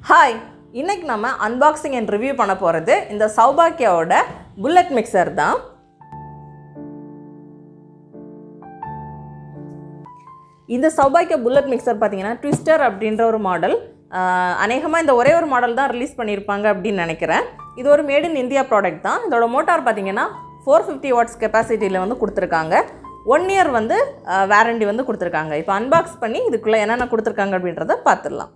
Hi, இன்னைக்கு நம்ம unboxing and review பண்ண போகிறது இந்த சௌபாக்கியாவோட புல்லட் மிக்சர் தான். இந்த சௌபாக்கியா புல்லட் மிக்சர் பார்த்தீங்கன்னா ட்விஸ்டர் அப்படின்ற ஒரு மாடல். அநேகமாக இந்த ஒரே ஒரு மாடல் தான் ரிலீஸ் பண்ணியிருப்பாங்க அப்படின்னு நினைக்கிறேன். இது ஒரு மேட் இன் இந்தியா ப்ராடக்ட் தான். இதோட மோட்டார் பார்த்தீங்கன்னா 450 வாட்ஸ் கெப்பாசிட்டியில் வந்து கொடுத்துருக்காங்க. 1 இயர் வந்து வாரண்டி வந்து கொடுத்துருக்காங்க. இப்போ அன்பாக்ஸ் பண்ணி இதுக்குள்ளே என்னென்ன கொடுத்துருக்காங்க அப்படின்றத பார்த்துடலாம்.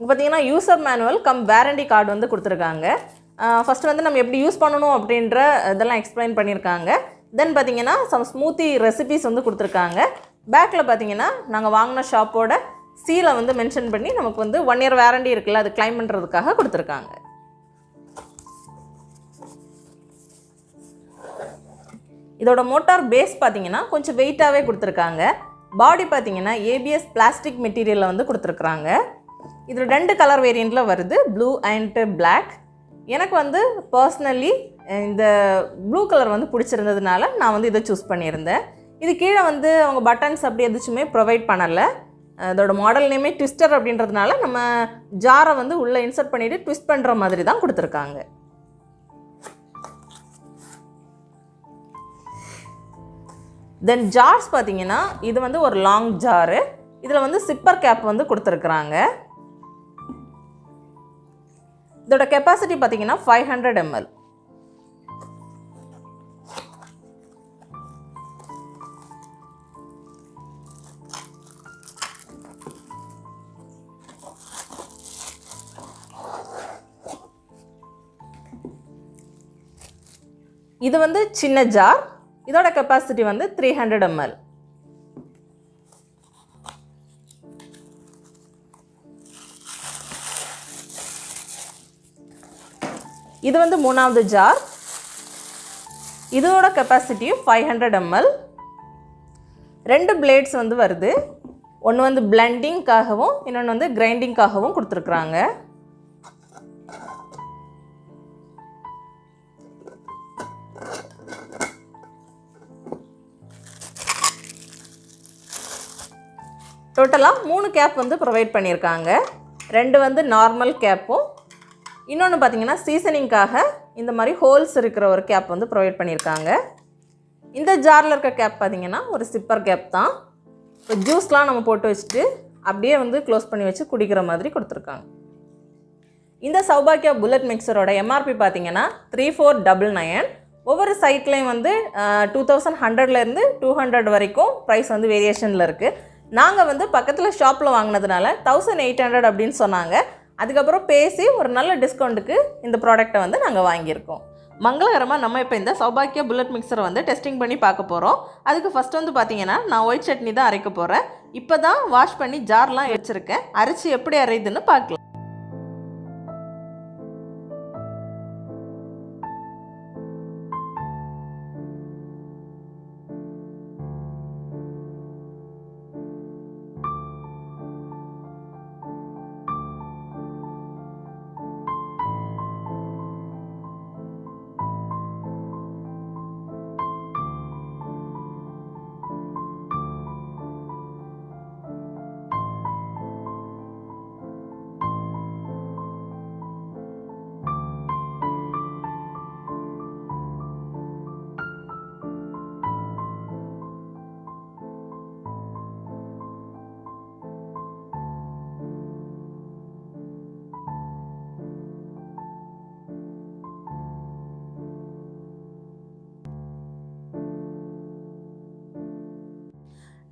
இங்கே பார்த்தீங்கன்னா user manual come warranty card வந்து கொடுத்துருக்காங்க. ஃபஸ்ட்டு வந்து நம்ம எப்படி யூஸ் பண்ணணும் அப்படின்ற இதெல்லாம் எக்ஸ்பிளைன் பண்ணியிருக்காங்க. தென் பார்த்தீங்கன்னா சம் ஸ்மூத்தி ரெசிபீஸ் வந்து கொடுத்துருக்காங்க. பேக்கில் பார்த்தீங்கன்னா நாங்கள் வாங்கின ஷாப்போட சீலை வந்து மென்ஷன் பண்ணி நமக்கு வந்து 1 இயர் வாரண்டி இருக்குல்ல, அது கிளைம் பண்ணுறதுக்காக கொடுத்துருக்காங்க. இதோட மோட்டார் பேஸ் பார்த்தீங்கன்னா கொஞ்சம் வெயிட்டாகவே கொடுத்துருக்காங்க. பாடி பார்த்தீங்கன்னா ABS பிளாஸ்டிக் மெட்டீரியலில் வந்து கொடுத்துருக்குறாங்க. இது 2 கலர் வேரியண்ட்டில் வருது, ப்ளூ அண்ட் பிளாக். எனக்கு வந்து பர்சனலி இந்த ப்ளூ கலர் வந்து பிடிச்சிருந்ததுனால நான் வந்து இதை சூஸ் பண்ணியிருந்தேன். இது கீழே வந்து அவங்க பட்டன்ஸ் அப்படி எதுச்சுமே ப்ரொவைட் பண்ணலை. அதோட மாடல் நேமே ட்விஸ்டர் அப்படின்றதுனால நம்ம ஜாரை வந்து உள்ளே இன்சர்ட் பண்ணிவிட்டு ட்விஸ்ட் பண்ணுற மாதிரி தான் கொடுத்துருக்காங்க. தென் ஜார்ஸ் பார்த்தீங்கன்னா இது வந்து ஒரு லாங் ஜாரு. இதில் வந்து சிப்பர் கேப் வந்து கொடுத்துருக்குறாங்க. இதோட கெப்பாசிட்டி பார்த்தீங்கன்னா 500 ml. இது வந்து சின்ன ஜார். இதோட கெப்பாசிட்டி வந்து 300 ml. இது வந்து 3வது ஜார். இதோட கெப்பாசிட்டியும் 500 ml. 2 பிளேட்ஸ் வந்து வருது. ஒன்று வந்து பிளெண்டிங்காகவும் இன்னொன்று வந்து கிரைண்டிங்காகவும் கொடுத்துருக்குறாங்க. டோட்டலாக 3 கேப் வந்து ப்ரொவைட் பண்ணியிருக்காங்க. 2 வந்து நார்மல் கேப்பும், இன்னொன்று பார்த்தீங்கன்னா சீசனிங்காக இந்த மாதிரி ஹோல்ஸ் இருக்கிற ஒரு கேப் வந்து ப்ரொவைட் பண்ணியிருக்காங்க. இந்த ஜாரில் இருக்க கேப் பார்த்தீங்கன்னா ஒரு சிப்பர் கேப் தான். இப்போ ஜூஸ்லாம் நம்ம போட்டு வச்சுட்டு அப்படியே வந்து க்ளோஸ் பண்ணி வச்சு குடிக்கிற மாதிரி கொடுத்துருக்காங்க. இந்த சௌபாக்கியா புல்லட் மிக்சரோட MRP பார்த்தீங்கன்னா 3499. ஒவ்வொரு சைட்லேயும் வந்து 2100லேருந்து 200 வரைக்கும் ப்ரைஸ் வந்து வேரியேஷனில் இருக்குது. நாங்கள் வந்து பக்கத்தில் ஷாப்பில் வாங்கினதுனால 1800 அப்படின்னு சொன்னாங்க. அதுக்கப்புறம் பேசி ஒரு நல்ல டிஸ்கவுண்ட்டுக்கு இந்த ப்ராடக்டை வந்து நாங்கள் வாங்கியிருக்கோம். மங்களகரமாக நம்ம இப்போ இந்த சௌபாக்கியா புல்லட் மிக்சரை வந்து டெஸ்டிங் பண்ணி பார்க்க போகிறோம். அதுக்கு ஃபஸ்ட் வந்து பார்த்தீங்கன்னா நான் ஒயிட் சட்னி தான் அரைக்க போகிறேன். இப்போ தான் வாஷ் பண்ணி ஜார்லாம் வச்சுருக்கேன். அரைச்சி எப்படி அரையுதுன்னு பார்க்கலாம்.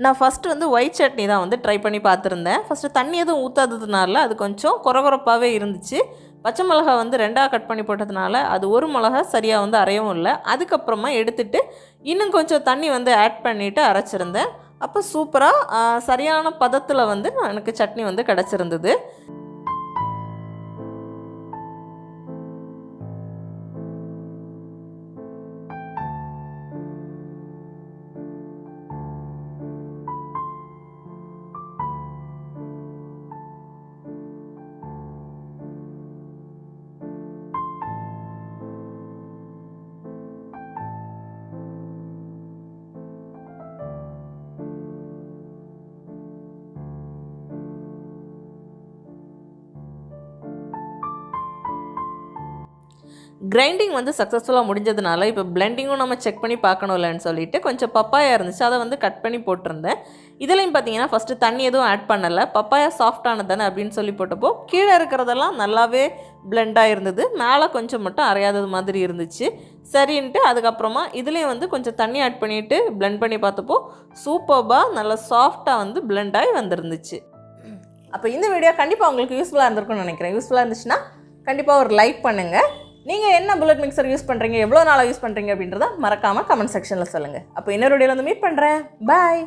நான் ஃபஸ்ட்டு வந்து ஒயிட் சட்னி தான் வந்து ட்ரை பண்ணி பார்த்துருந்தேன். ஃபஸ்ட்டு தண்ணி எதுவும் ஊற்றாததுனால அது கொஞ்சம் கொரகொரப்பாகவே இருந்துச்சு. பச்சை மிளகா வந்து 2ஆக கட் பண்ணி போட்டதுனால அது ஒரு மிளகா சரியாக வந்து அரையவும் இல்லை. அதுக்கப்புறமா எடுத்துகிட்டு இன்னும் கொஞ்சம் தண்ணி வந்து ஆட் பண்ணிவிட்டு அரைச்சிருந்தேன். அப்போ சூப்பராக சரியான பதத்தில் வந்து எனக்கு சட்னி வந்து கிடச்சிருந்தது. கிரைண்டிங் வந்து சக்ஸஸ்ஃபுல்லாக முடிஞ்சதுனால இப்போ பிளெண்டிங்கும் நம்ம செக் பண்ணி பார்க்கணும்லன்னு சொல்லிட்டு கொஞ்சம் பப்பாயா இருந்துச்சு, அதை வந்து கட் பண்ணி போட்டிருந்தேன். இதுலேயும் பார்த்தீங்கன்னா ஃபஸ்ட்டு தண்ணி எதுவும் ஆட் பண்ணலை, பப்பாயா சாஃப்டானது தானே அப்படின்னு சொல்லி போட்டப்போ கீழே இருக்கிறதெல்லாம் நல்லாவே பிளெண்டாக இருந்தது, மேலே கொஞ்சம் மட்டும் அரையாதது மாதிரி இருந்துச்சு. சரின்ட்டு அதுக்கப்புறமா இதுலேயும் வந்து கொஞ்சம் தண்ணி ஆட் பண்ணிவிட்டு பிளெண்ட் பண்ணி பார்த்தப்போ சூப்பர்பாக நல்லா சாஃப்டாக வந்து பிளெண்டாகி வந்துருந்துச்சு. அப்போ இந்த வீடியோ கண்டிப்பாக உங்களுக்கு யூஸ்ஃபுல்லாக இருந்திருக்கும்னு நினைக்கிறேன். யூஸ்ஃபுல்லாக இருந்துச்சுன்னா கண்டிப்பாக ஒரு லைக் பண்ணுங்கள். நீங்கள் என்ன புல்லட் மிக்சர் யூஸ் பண்ணுறீங்க, எவ்வளோ நாளாக யூஸ் பண்ணுறீங்க அப்படின்றத மறக்காமல் கமெண்ட் செக்ஷனில் சொல்லுங்கள். அப்போ இன்னொரு வீடியோவில் வந்து மீட் பண்ணுறேன். பாய்.